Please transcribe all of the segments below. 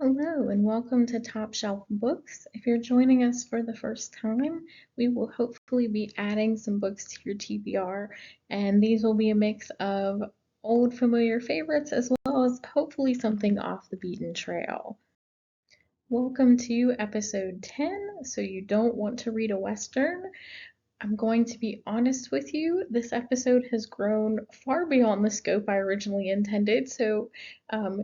Hello and welcome to Top Shelf Books. If you're joining us for the first time, we will hopefully be adding some books to your TBR, and these will be a mix of old familiar favorites as well as hopefully something off the beaten trail. Welcome to episode 10, So You Don't Want to Read a Western. I'm going to be honest with you, this episode has grown far beyond the scope I originally intended. So,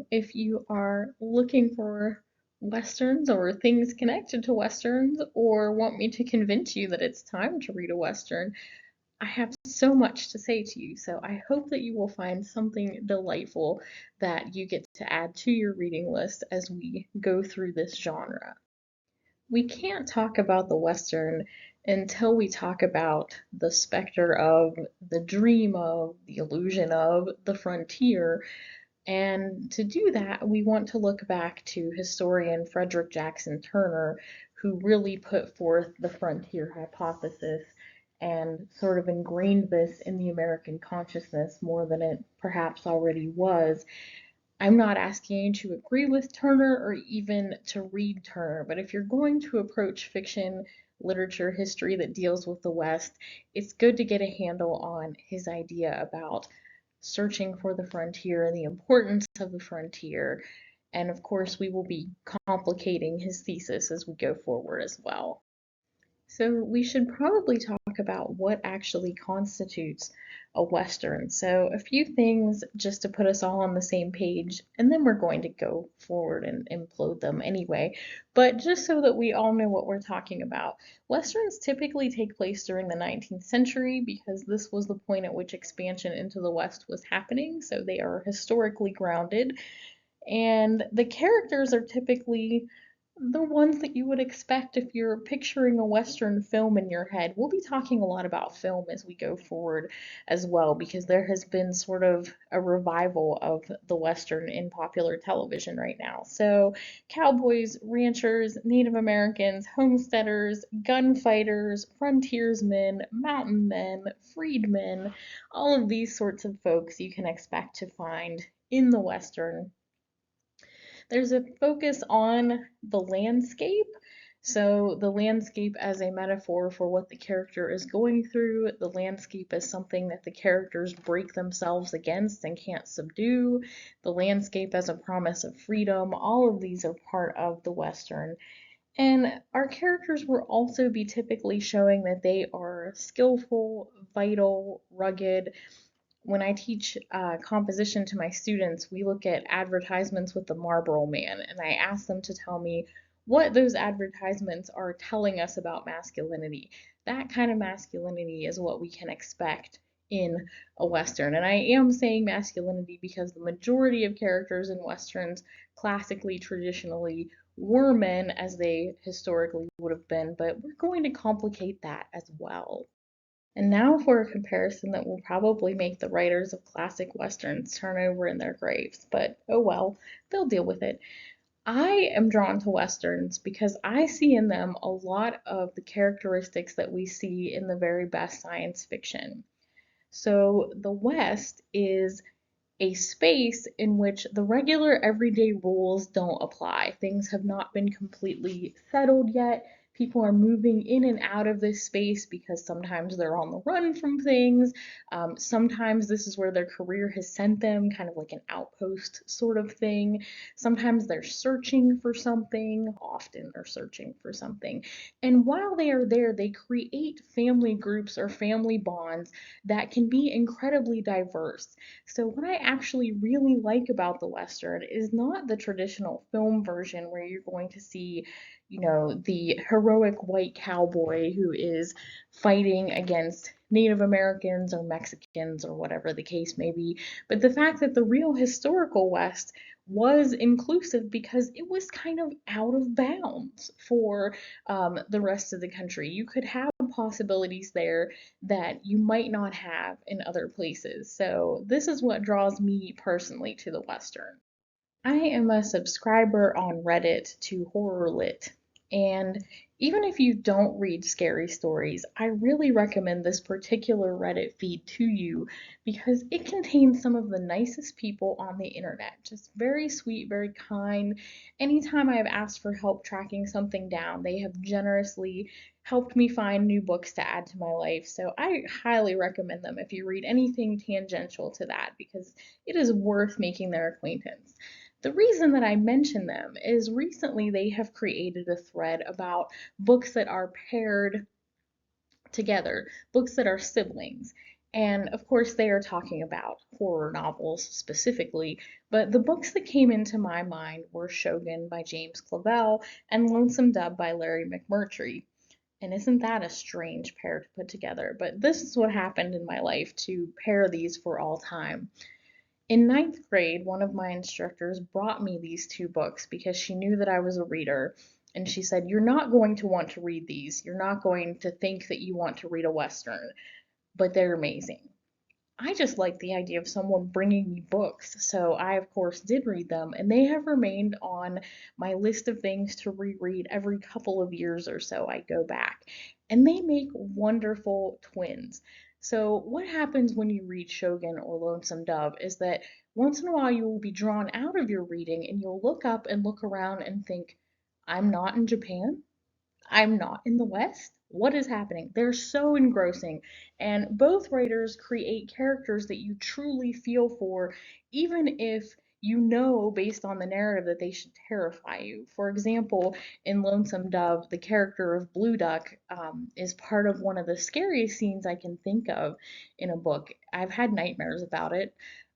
if you are looking for Westerns or things connected to Westerns, or want me to convince you that it's time to read a Western, I have so much to say to you. So, I hope that you will find something delightful that you get to add to your reading list as we go through this genre. We can't talk about the Western until we talk about the specter of, the dream of, the illusion of the frontier. And to do that, we want to look back to historian Frederick Jackson Turner, who really put forth the frontier hypothesis and sort of ingrained this in the American consciousness more than it perhaps already was. I'm not asking you to agree with Turner or even to read Turner, but if you're going to approach fiction, literature, history that deals with the West, it's good to get a handle on his idea about searching for the frontier and the importance of the frontier. And of course, we will be complicating his thesis as we go forward as well. So we should probably talk about what actually constitutes a Western. So a few things just to put us all on the same page, and then we're going to go forward and implode them anyway. But just so that we all know what we're talking about, Westerns typically take place during the 19th century because this was the point at which expansion into the West was happening. So they are historically grounded, and the characters are typically the ones that you would expect if you're picturing a Western film in your head. We'll be talking a lot about film as we go forward as well, because there has been sort of a revival of the Western in popular television right now. So, cowboys, ranchers, Native Americans, homesteaders, gunfighters, frontiersmen, mountain men, freedmen, all of these sorts of folks you can expect to find in the Western. There's a focus on the landscape. So, the landscape as a metaphor for what the character is going through, the landscape as something that the characters break themselves against and can't subdue, the landscape as a promise of freedom. All of these are part of the Western. And our characters will also be typically showing that they are skillful, vital, rugged. When I teach composition to my students, we look at advertisements with the Marlboro Man, and I ask them to tell me what those advertisements are telling us about masculinity. That kind of masculinity is what we can expect in a Western. And I am saying masculinity because the majority of characters in Westerns, classically, traditionally, were men as they historically would have been, but we're going to complicate that as well. And now for a comparison that will probably make the writers of classic westerns turn over in their graves, but oh well, they'll deal with it. I am drawn to westerns because I see in them a lot of the characteristics that we see in the very best science fiction. So the West is a space in which the regular everyday rules don't apply. Things have not been completely settled yet. People are moving in and out of this space because sometimes they're on the run from things. Sometimes this is where their career has sent them, kind of like an outpost sort of thing. Sometimes they're searching for something. Often they're searching for something. And while they are there, they create family groups or family bonds that can be incredibly diverse. So, what I actually really like about the Western is not the traditional film version where you're going to see, the heroic white cowboy who is fighting against Native Americans or Mexicans or whatever the case may be, but the fact that the real historical West was inclusive because it was kind of out of bounds for the rest of the country. You could have possibilities there that you might not have in other places. So, this is what draws me personally to the Western. I am a subscriber on Reddit to Horror Lit. And even if you don't read scary stories, I really recommend this particular Reddit feed to you because it contains some of the nicest people on the internet. Just very sweet, very kind. Anytime I have asked for help tracking something down, they have generously helped me find new books to add to my life. So I highly recommend them if you read anything tangential to that because it is worth making their acquaintance. The reason that I mention them is recently they have created a thread about books that are paired together, books that are siblings. And of course, they are talking about horror novels specifically, but the books that came into my mind were Shogun by James Clavell and Lonesome Dove by Larry McMurtry. And isn't that a strange pair to put together? But this is what happened in my life to pair these for all time. In ninth grade, one of my instructors brought me these two books because she knew that I was a reader. And she said, "You're not going to want to read these. You're not going to think that you want to read a Western, but they're amazing." I just like the idea of someone bringing me books, so I, of course, did read them, and they have remained on my list of things to reread every couple of years or so. I go back, and they make wonderful twins. So, what happens when you read Shogun or Lonesome Dove is that once in a while you will be drawn out of your reading and you'll look up and look around and think, I'm not in Japan. I'm not in the West. What is happening? They're so engrossing. And both writers create characters that you truly feel for, even if you know based on the narrative that they should terrify you. For example, in Lonesome Dove, the character of Blue Duck is part of one of the scariest scenes I can think of in a book. I've had nightmares about it.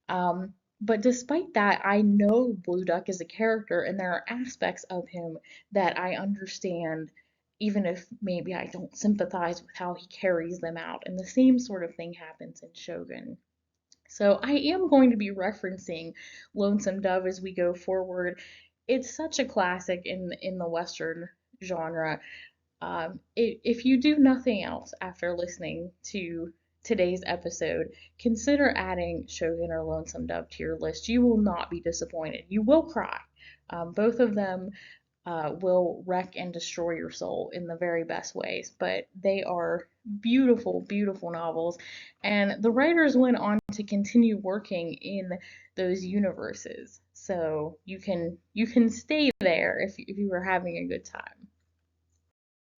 But despite that, I know Blue Duck is a character, and there are aspects of him that I understand even if maybe I don't sympathize with how he carries them out. And the same sort of thing happens in Shogun. So I am going to be referencing Lonesome Dove as we go forward. It's such a classic in the Western genre. If you do nothing else after listening to today's episode, consider adding Shogun or Lonesome Dove to your list. You will not be disappointed. You will cry. Both of them will wreck and destroy your soul in the very best ways. But they are beautiful, beautiful novels. And the writers went on to continue working in those universes. So you can stay there if you were having a good time.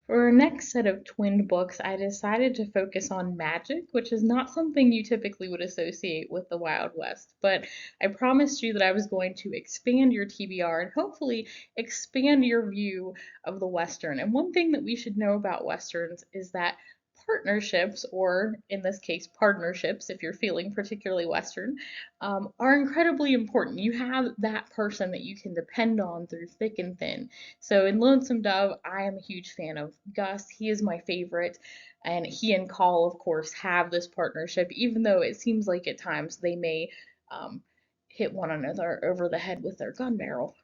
For our next set of twinned books, I decided to focus on magic, which is not something you typically would associate with the Wild West. But I promised you that I was going to expand your TBR and hopefully expand your view of the Western. And one thing that we should know about Westerns is that partnerships, or in this case, partnerships, if you're feeling particularly Western, are incredibly important. You have that person that you can depend on through thick and thin. So in Lonesome Dove, I am a huge fan of Gus. He is my favorite. And he and Call, of course, have this partnership, even though it seems like at times they may um, hit one another over the head with their gun barrel.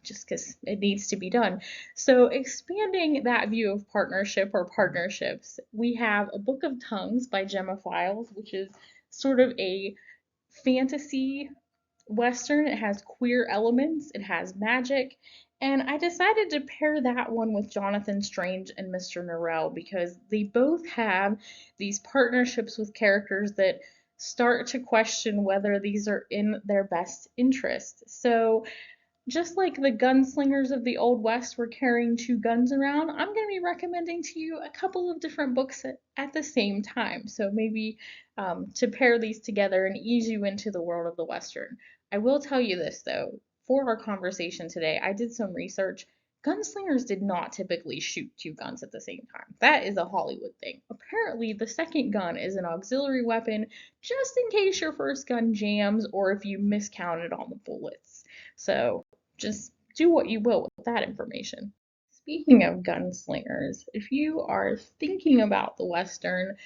Just because it needs to be done. So, expanding that view of partnership or partnerships, we have A Book of Tongues by Gemma Files, which is sort of a fantasy Western. It has queer elements, it has magic, and I decided to pair that one with Jonathan Strange and Mr. Norrell because they both have these partnerships with characters that start to question whether these are in their best interest. So, just like the gunslingers of the Old West were carrying two guns around, I'm going to be recommending to you a couple of different books at the same time. So maybe to pair these together and ease you into the world of the Western. I will tell you this though, for our conversation today, I did some research. Gunslingers did not typically shoot two guns at the same time. That is a Hollywood thing. Apparently, the second gun is an auxiliary weapon just in case your first gun jams or if you miscounted on the bullets. So just do what you will with that information. Speaking of gunslingers, if you are thinking about the Western,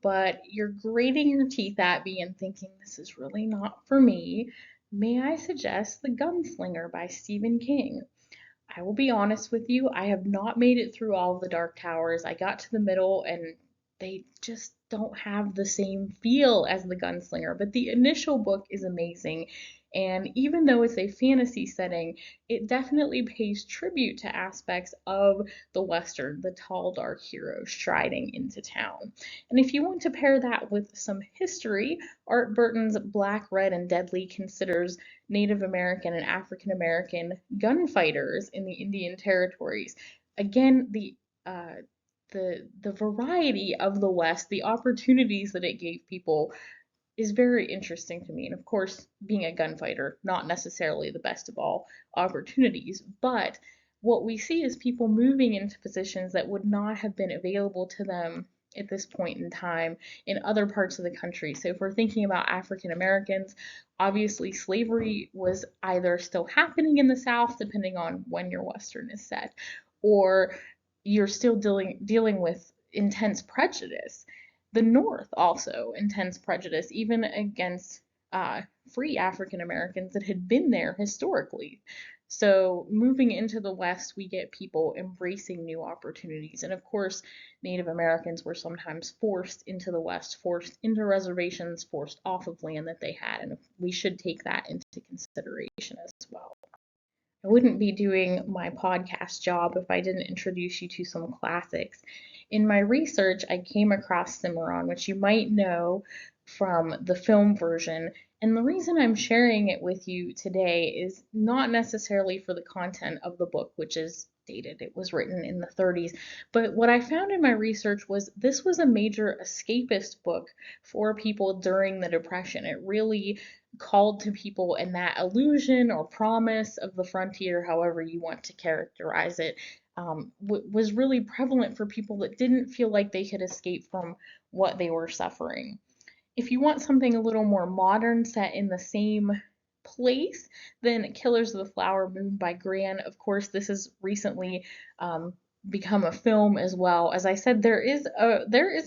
but you're grating your teeth at me and thinking this is really not for me, may I suggest The Gunslinger by Stephen King? I will be honest with you, I have not made it through all of the Dark Towers. I got to the middle and they just don't have the same feel as The Gunslinger, but the initial book is amazing. And even though it's a fantasy setting, it definitely pays tribute to aspects of the Western, the tall, dark hero striding into town. And if you want to pair that with some history, Art Burton's Black, Red, and Deadly considers Native American and African American gunfighters in the Indian territories. Again, uh, the variety of the West, the opportunities that it gave people is very interesting to me. And of course, being a gunfighter, not necessarily the best of all opportunities, but what we see is people moving into positions that would not have been available to them at this point in time in other parts of the country. So if we're thinking about African Americans, obviously slavery was either still happening in the South, depending on when your Western is set, or you're still dealing with intense prejudice. The North also intense prejudice, even against uh, free African Americans that had been there historically. So moving into the West, we get people embracing new opportunities. And of course, Native Americans were sometimes forced into the West, forced into reservations, forced off of land that they had. And we should take that into consideration as well. I wouldn't be doing my podcast job if I didn't introduce you to some classics. In my research, I came across Cimarron, which you might know from the film version. And the reason I'm sharing it with you today is not necessarily for the content of the book, which is dated. It was written in the 30s. But what I found in my research was this was a major escapist book for people during the Depression. It really called to people, and that illusion or promise of the frontier, however you want to characterize it, was really prevalent for people that didn't feel like they could escape from what they were suffering. If you want something a little more modern set in the same place, then Killers of the Flower Moon by Gran. Of course, this has recently um, become a film as well. As I said, there is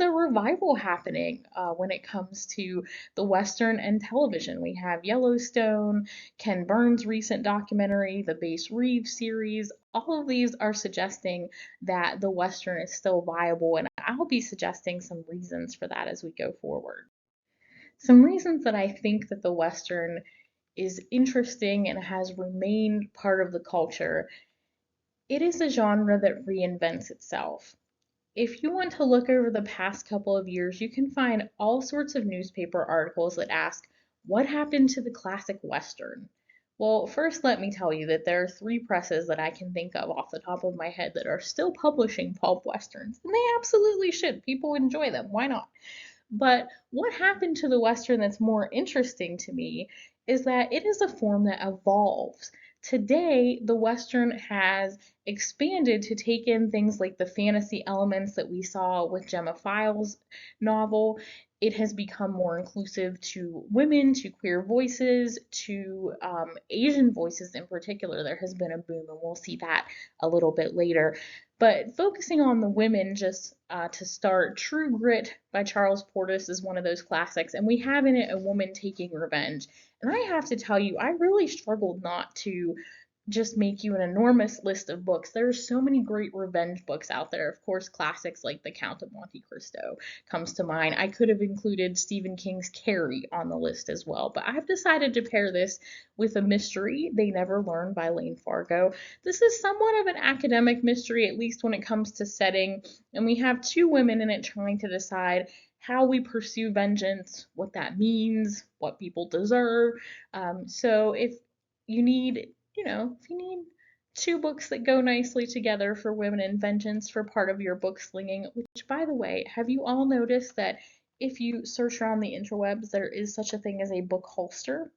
a revival happening when it comes to the Western and television. We have Yellowstone, Ken Burns' recent documentary, the Bass Reeves series. All of these are suggesting that the Western is still viable, and I'll be suggesting some reasons for that as we go forward. Some reasons that I think that the Western is interesting and has remained part of the culture. It is a genre that reinvents itself. If you want to look over the past couple of years, you can find all sorts of newspaper articles that ask, what happened to the classic Western? Well, first let me tell you that there are three presses that I can think of off the top of my head that are still publishing pulp Westerns, and they absolutely should. People enjoy them. Why not? But what happened to the Western that's more interesting to me is that it is a form that evolves. Today, the Western has expanded to take in things like the fantasy elements that we saw with Gemma Files' novel. It has become more inclusive to women, to queer voices, to Asian voices in particular. There has been a boom, and we'll see that a little bit later. But focusing on the women, just to start, True Grit by Charles Portis is one of those classics, and we have in it a woman taking revenge. And I have to tell you, I really struggled not to just make you an enormous list of books. There are so many great revenge books out there. Of course, classics like The Count of Monte Cristo comes to mind. I could have included Stephen King's Carrie on the list as well, but I've decided to pair this with a mystery, They Never Learn by Lane Fargo. This is somewhat of an academic mystery, at least when it comes to setting, and we have two women in it trying to decide how we pursue vengeance, what that means, what people deserve. So you need if you need two books that go nicely together for women and vengeance for part of your book slinging, which, by the way, have you all noticed that if you search around the interwebs, there is such a thing as a book holster?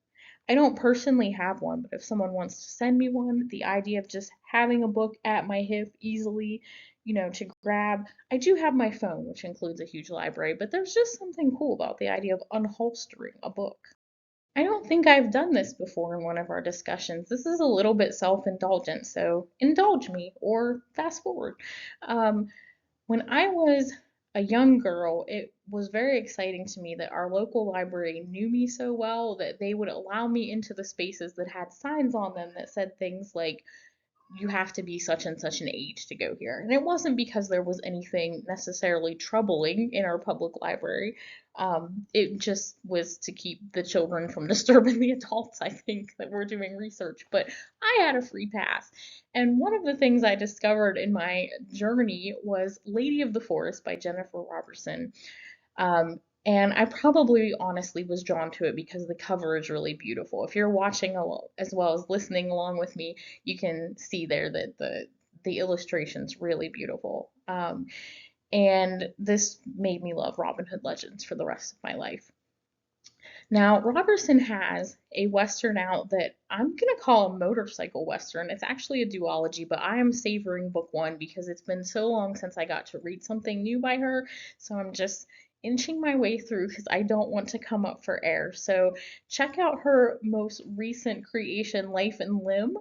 I don't personally have one, but if someone wants to send me one, the idea of just having a book at my hip easily, to grab. I do have my phone, which includes a huge library, but there's just something cool about the idea of unholstering a book. I don't think I've done this before in one of our discussions. This is a little bit self-indulgent, so indulge me or fast forward. Um, when I was a young girl, it was very exciting to me that our local library knew me so well that they would allow me into the spaces that had signs on them that said things like you have to be such and such an age to go here. And it wasn't because there was anything necessarily troubling in our public library. It just was to keep the children from disturbing the adults, I think, that were doing research. But I had a free pass. And one of the things I discovered in my journey was Lady of the Forest by Jennifer Robertson. And I probably honestly was drawn to it because the cover is really beautiful. If you're watching as well as listening along with me, you can see there that the illustration's really beautiful. And this made me love Robin Hood Legends for the rest of my life. Now, Robertson has a Western out that I'm going to call a motorcycle Western. It's actually a duology, but I am savoring book one because it's been so long since I got to read something new by her. So I'm just inching my way through because I don't want to come up for air. So check out her most recent creation, Life and Limb.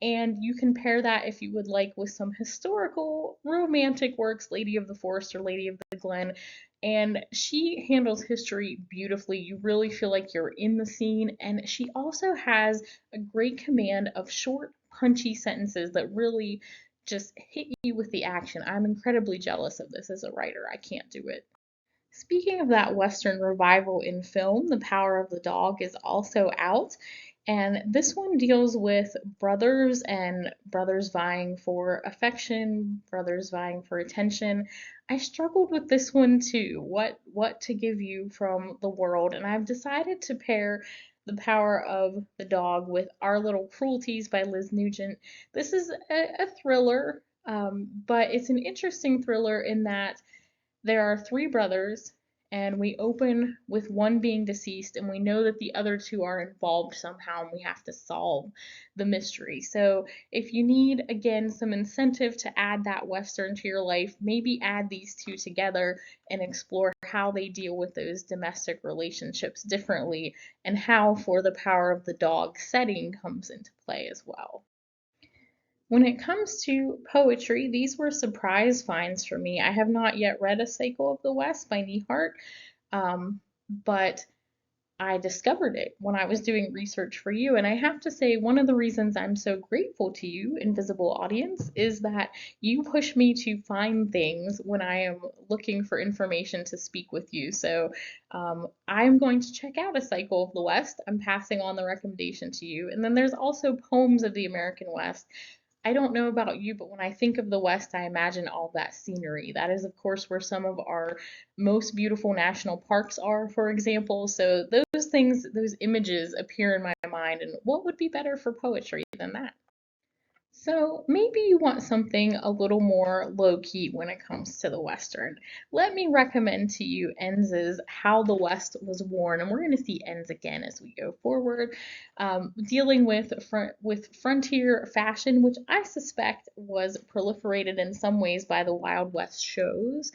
And you can pair that, if you would like, with some historical romantic works, Lady of the Forest or Lady of the Glen. And she handles history beautifully. You really feel like you're in the scene. And she also has a great command of short, punchy sentences that really just hit you with the action. I'm incredibly jealous of this as a writer. I can't do it. Speaking of that Western revival in film, The Power of the Dog is also out. And this one deals with brothers and brothers vying for affection, brothers vying for attention. I struggled with this one too. What to give you from the world, and I've decided to pair The Power of the Dog with Our Little Cruelties by Liz Nugent. This is a thriller, but it's an interesting thriller in that there are three brothers, and we open with one being deceased, and we know that the other two are involved somehow, and we have to solve the mystery. So, if you need, again, some incentive to add that Western to your life, maybe add these two together and explore how they deal with those domestic relationships differently, and how For the Power of the Dog setting comes into play as well. When it comes to poetry, these were surprise finds for me. I have not yet read A Cycle of the West by Nehart, but I discovered it when I was doing research for you. And I have to say, one of the reasons I'm so grateful to you, invisible audience, is that you push me to find things when I am looking for information to speak with you. So I'm going to check out A Cycle of the West. I'm passing on the recommendation to you. And then there's also Poems of the American West. I don't know about you, but when I think of the West, I imagine all that scenery. That is, of course, where some of our most beautiful national parks are, for example. So those things, those images appear in my mind, and what would be better for poetry than that? So maybe you want something a little more low key when it comes to the Western. Let me recommend to you Enz's How the West Was Worn, and we're going to see Enz again as we go forward, dealing with frontier fashion, which I suspect was proliferated in some ways by the Wild West shows.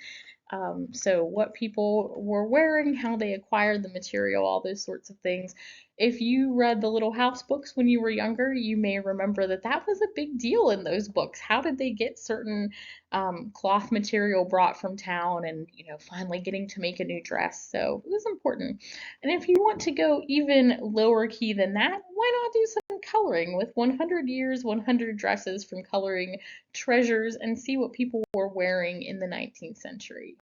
So what people were wearing, how they acquired the material, all those sorts of things. If you read the Little House books when you were younger, you may remember that that was a big deal in those books. How did they get certain cloth material brought from town and, finally getting to make a new dress? So it was important. And if you want to go even lower key than that, why not do some coloring with 100 years, 100 dresses from coloring treasures and see what people were wearing in the 19th century?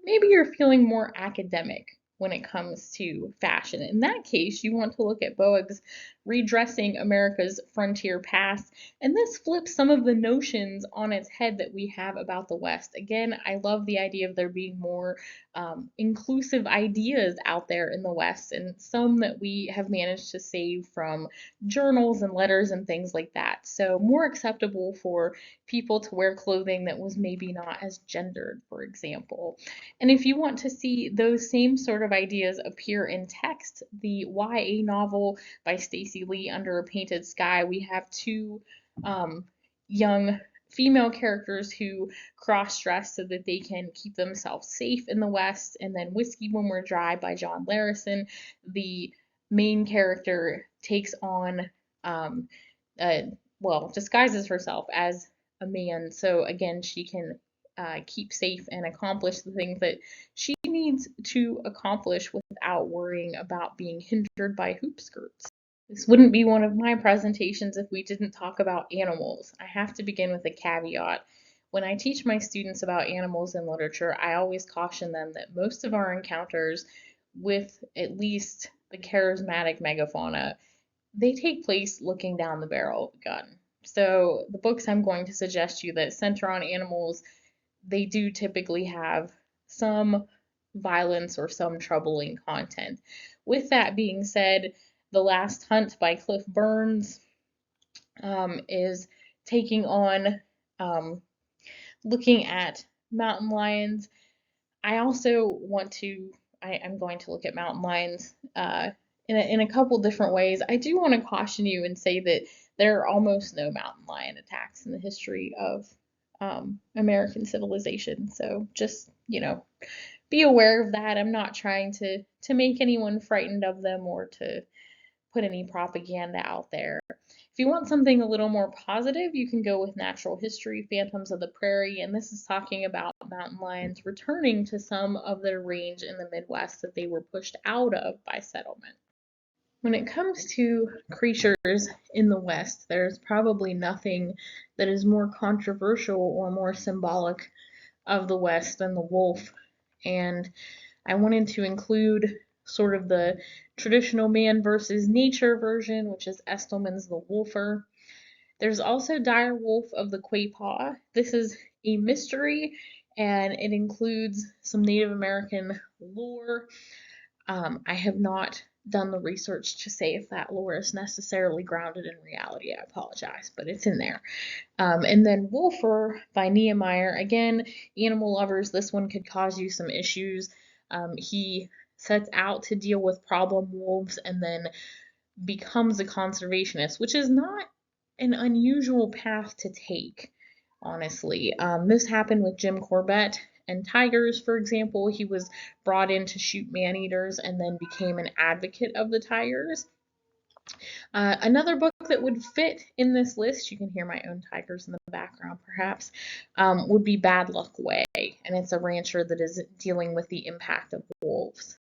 Maybe you're feeling more academic when it comes to fashion. In that case, you want to look at Boag's Redressing America's Frontier Past, and this flips some of the notions on its head that we have about the West. Again, I love the idea of there being more inclusive ideas out there in the West, and some that we have managed to save from journals and letters and things like that. So more acceptable for people to wear clothing that was maybe not as gendered, for example. And if you want to see those same sort of ideas appear in text, the YA novel by Stacey Lee, Under a Painted Sky, we have two young female characters who cross-dress so that they can keep themselves safe in the West. And then Whiskey When We're Dry by John Larison, the main character takes on, disguises herself as a man. So again, she can keep safe and accomplish the things that she needs to accomplish without worrying about being hindered by hoop skirts. This wouldn't be one of my presentations if we didn't talk about animals. I have to begin with a caveat. When I teach my students about animals in literature, I always caution them that most of our encounters with at least the charismatic megafauna, they take place looking down the barrel of a gun. So the books I'm going to suggest to you that center on animals, they do typically have some violence or some troubling content. With that being said, The Last Hunt by Cliff Burns is taking on looking at mountain lions. I also want to, I'm going to look at mountain lions in a couple different ways. I do want to caution you and say that there are almost no mountain lion attacks in the history of American civilization. So just, be aware of that. I'm not trying to make anyone frightened of them or to put any propaganda out there. If you want something a little more positive, you can go with Natural History, Phantoms of the Prairie, and this is talking about mountain lions returning to some of their range in the Midwest that they were pushed out of by settlement. When it comes to creatures in the West, there's probably nothing that is more controversial or more symbolic of the West than the wolf. And I wanted to include sort of the traditional man versus nature version, which is Estelman's The Wolfer. There's also Dire Wolf of the Quapaw. This is a mystery and it includes some Native American lore. I have not done the research to say if that lore is necessarily grounded in reality. I apologize, but it's in there. And then Wolfer by Nehemiah. Again, animal lovers, this one could cause you some issues. He sets out to deal with problem wolves and then becomes a conservationist, which is not an unusual path to take, honestly. This happened with Jim Corbett and tigers, for example. He was brought in to shoot man-eaters and then became an advocate of the tigers. Another book that would fit in this list, you can hear my own tigers in the background perhaps, would be Bad Luck Way, and it's a rancher that is dealing with the impact of wolves.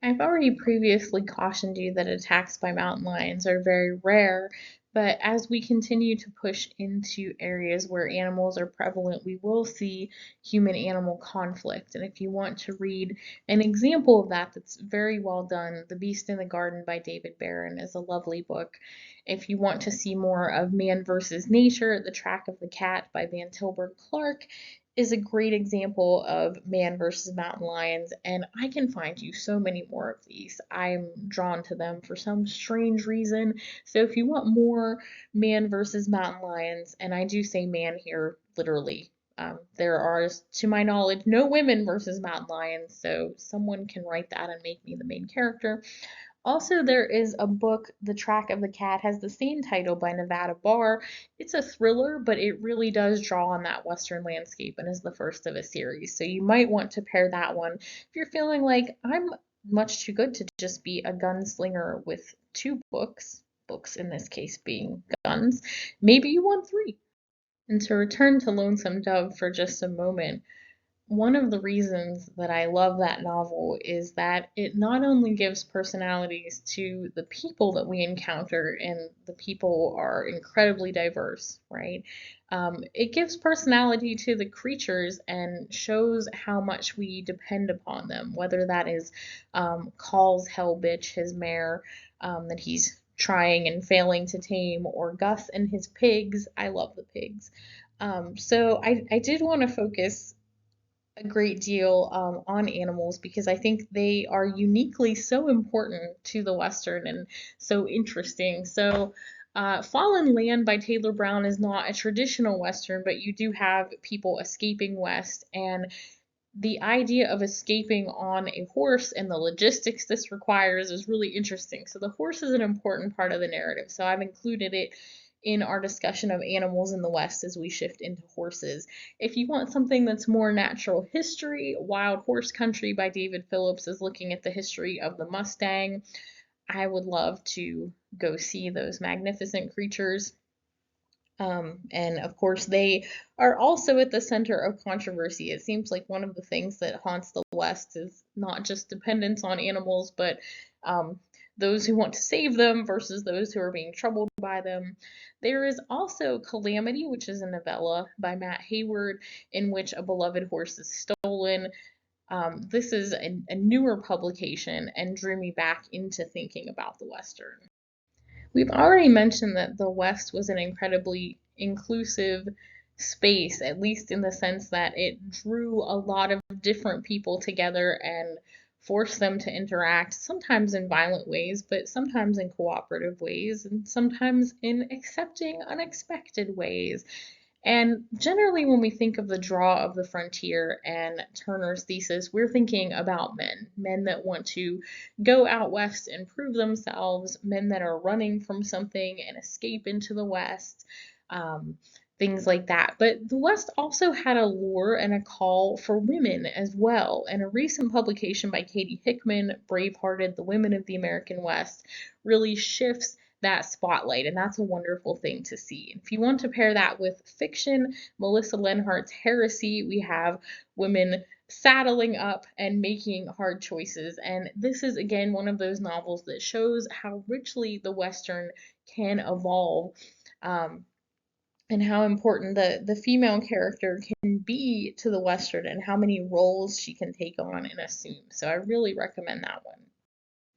I've already previously cautioned you that attacks by mountain lions are very rare, but as we continue to push into areas where animals are prevalent, we will see human-animal conflict. And if you want to read an example of that that's very well done, The Beast in the Garden by David Barron is a lovely book. If you want to see more of Man versus Nature, The Track of the Cat by Van Tilburg Clark is a great example of man versus mountain lions, and I can find you so many more of these. I'm drawn to them for some strange reason. So if you want more man versus mountain lions, and I do say man here literally, there are, to my knowledge, no women versus mountain lions, so someone can write that and make me the main character. Also, there is a book, The Track of the Cat, has the same title by Nevada Barr. It's a thriller, but it really does draw on that Western landscape and is the first of a series. So you might want to pair that one if you're feeling like I'm much too good to just be a gunslinger with two books in this case being guns. Maybe you want three. And to return to Lonesome Dove for just a moment, one of the reasons that I love that novel is that it not only gives personalities to the people that we encounter, and the people are incredibly diverse, right? It gives personality to the creatures and shows how much we depend upon them, whether that is Call's Hell Bitch, his mare, that he's trying and failing to tame, or Gus and his pigs. I love the pigs. So I did want to focus a great deal on animals because I think they are uniquely so important to the Western and so interesting. So, Fallen Land by Taylor Brown is not a traditional Western, but you do have people escaping West, and the idea of escaping on a horse and the logistics this requires is really interesting. So the horse is an important part of the narrative. So I've included it in our discussion of animals in the West as we shift into horses. If you want something that's more natural history, Wild Horse Country by David Phillips is looking at the history of the Mustang. I would love to go see those magnificent creatures. And of course, they are also at the center of controversy. It seems like one of the things that haunts the West is not just dependence on animals, but those who want to save them versus those who are being troubled by them. There is also Calamity, which is a novella by Matt Hayward, in which a beloved horse is stolen. This is a newer publication and drew me back into thinking about the Western. We've already mentioned that the West was an incredibly inclusive space, at least in the sense that it drew a lot of different people together and forced them to interact, sometimes in violent ways, but sometimes in cooperative ways, and sometimes in accepting unexpected ways. And generally, when we think of the draw of the frontier and Turner's thesis, we're thinking about men that want to go out west and prove themselves, men that are running from something and escape into the West, um, things like that. But the West also had a lure and a call for women as well. And a recent publication by Katie Hickman, Bravehearted, The Women of the American West, really shifts that spotlight, and that's a wonderful thing to see. If you want to pair that with fiction, Melissa Lenhart's Heresy, we have women saddling up and making hard choices, and this is again one of those novels that shows how richly the Western can evolve, and how important the female character can be to the Western and how many roles she can take on and assume. So I really recommend that one.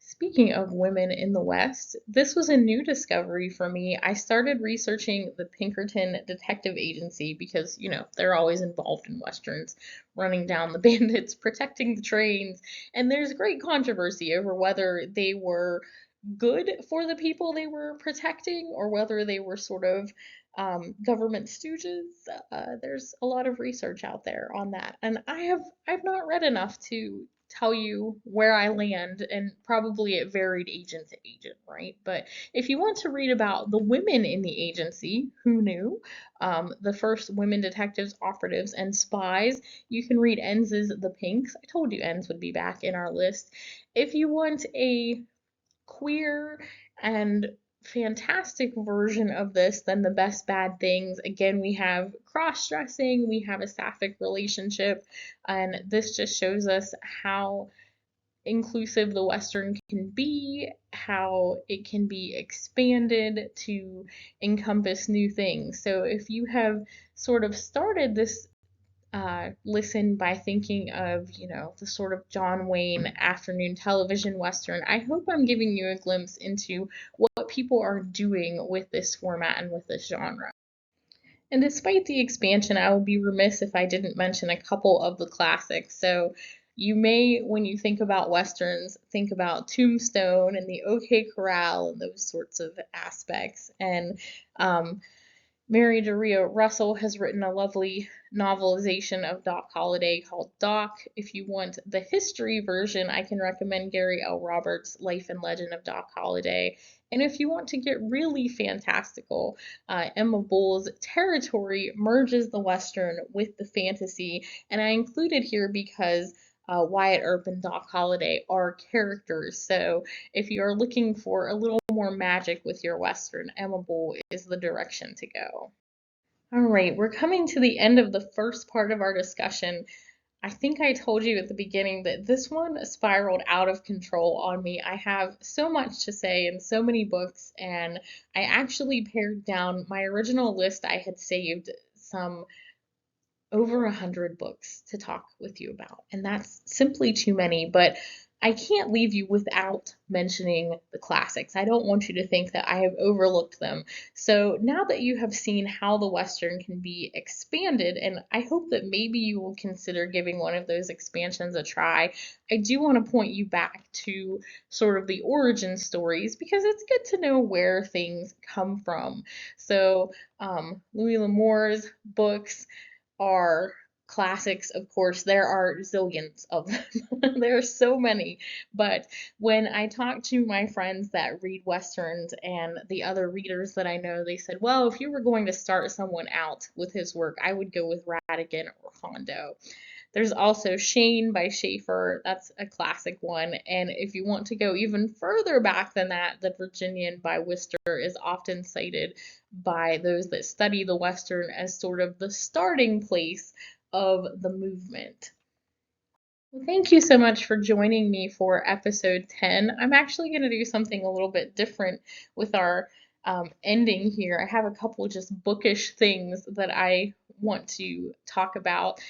Speaking of women in the West, this was a new discovery for me. I started researching the Pinkerton Detective Agency because, they're always involved in Westerns, running down the bandits, protecting the trains, and there's great controversy over whether they were good for the people they were protecting or whether they were sort of government stooges. There's a lot of research out there on that, and I've not read enough to tell you where I land, and probably it varied agent to agent, right? But if you want to read about the women in the agency, who knew, the first women detectives, operatives, and spies, you can read Enz's The Pinks. I told you Enz would be back in our list. If you want a queer and fantastic version of this than The Best Bad Things. Again, we have cross-dressing, we have a sapphic relationship, and this just shows us how inclusive the Western can be, how it can be expanded to encompass new things. So if you have sort of started this listen by thinking of, the sort of John Wayne afternoon television Western, I hope I'm giving you a glimpse into what people are doing with this format and with this genre. And despite the expansion, I would be remiss if I didn't mention a couple of the classics. So you may, when you think about Westerns, think about Tombstone and the OK Corral and those sorts of aspects. And Mary Doria Russell has written a lovely novelization of Doc Holliday called Doc. If you want the history version, I can recommend Gary L. Roberts' Life and Legend of Doc Holliday. And if you want to get really fantastical, Emma Bull's Territory merges the Western with the fantasy. And I included here because Wyatt Earp and Doc Holliday are characters. So if you're looking for a little more magic with your Western, Emma Bull is the direction to go. All right, we're coming to the end of the first part of our discussion. I think I told you at the beginning that this one spiraled out of control on me. I have so much to say and so many books, and I actually pared down my original list. I had saved some over 100 books to talk with you about, and that's simply too many, but I can't leave you without mentioning the classics. I don't want you to think that I have overlooked them. So now that you have seen how the Western can be expanded, and I hope that maybe you will consider giving one of those expansions a try, I do want to point you back to sort of the origin stories because it's good to know where things come from. So Louis L'Amour's books are classics, of course. There are zillions of them. There are so many. But when I talk to my friends that read Westerns and the other readers that I know, they said, well, if you were going to start someone out with his work, I would go with Radigan or Hondo. There's also Shane by Schaefer. That's a classic one. And if you want to go even further back than that, The Virginian by Wister is often cited by those that study the Western as sort of the starting place of the movement. Well, thank you so much for joining me for episode 10. I'm actually going to do something a little bit different with our ending here. I have a couple just bookish things that I want to talk about.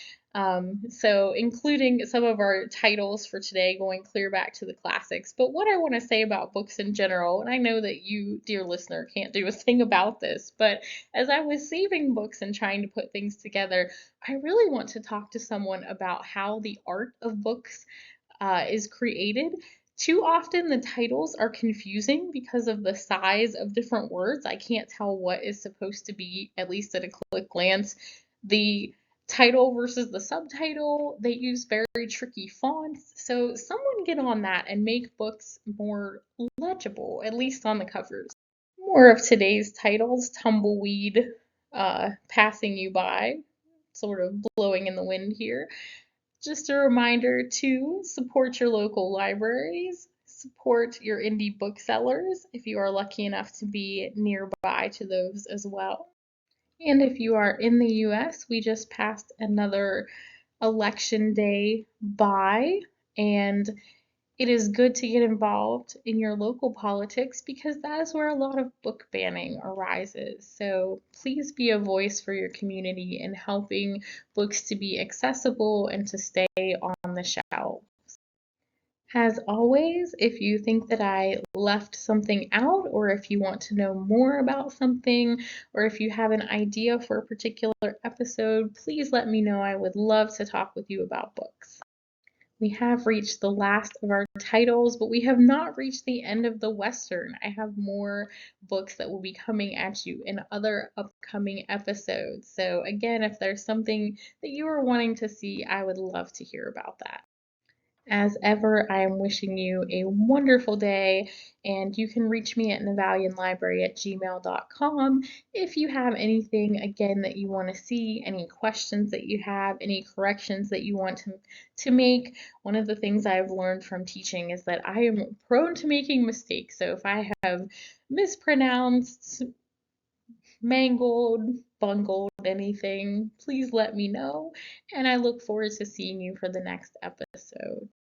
So, including some of our titles for today, going clear back to the classics. But what I want to say about books in general, and I know that you, dear listener, can't do a thing about this, but as I was saving books and trying to put things together, I really want to talk to someone about how the art of books is created. Too often, the titles are confusing because of the size of different words. I can't tell what is supposed to be, at least at a quick glance, the title versus the subtitle. They use very tricky fonts. So, someone get on that and make books more legible, at least on the covers. More of today's titles: Tumbleweed, Passing You By, sort of blowing in the wind here. Just a reminder to support your local libraries, support your indie booksellers if you are lucky enough to be nearby to those as well. And if you are in the US, we just passed another election day by, and it is good to get involved in your local politics because that is where a lot of book banning arises. So please be a voice for your community in helping books to be accessible and to stay on the shelf. As always, if you think that I left something out, or if you want to know more about something, or if you have an idea for a particular episode, please let me know. I would love to talk with you about books. We have reached the last of our titles, but we have not reached the end of the Western. I have more books that will be coming at you in other upcoming episodes. So, again, if there's something that you are wanting to see, I would love to hear about that. As ever, I am wishing you a wonderful day, and you can reach me at navalionlibrary@gmail.com if you have anything, again, that you want to see, any questions that you have, any corrections that you want to make. One of the things I've learned from teaching is that I am prone to making mistakes. So if I have mispronounced, mangled, bungled anything, please let me know, and I look forward to seeing you for the next episode.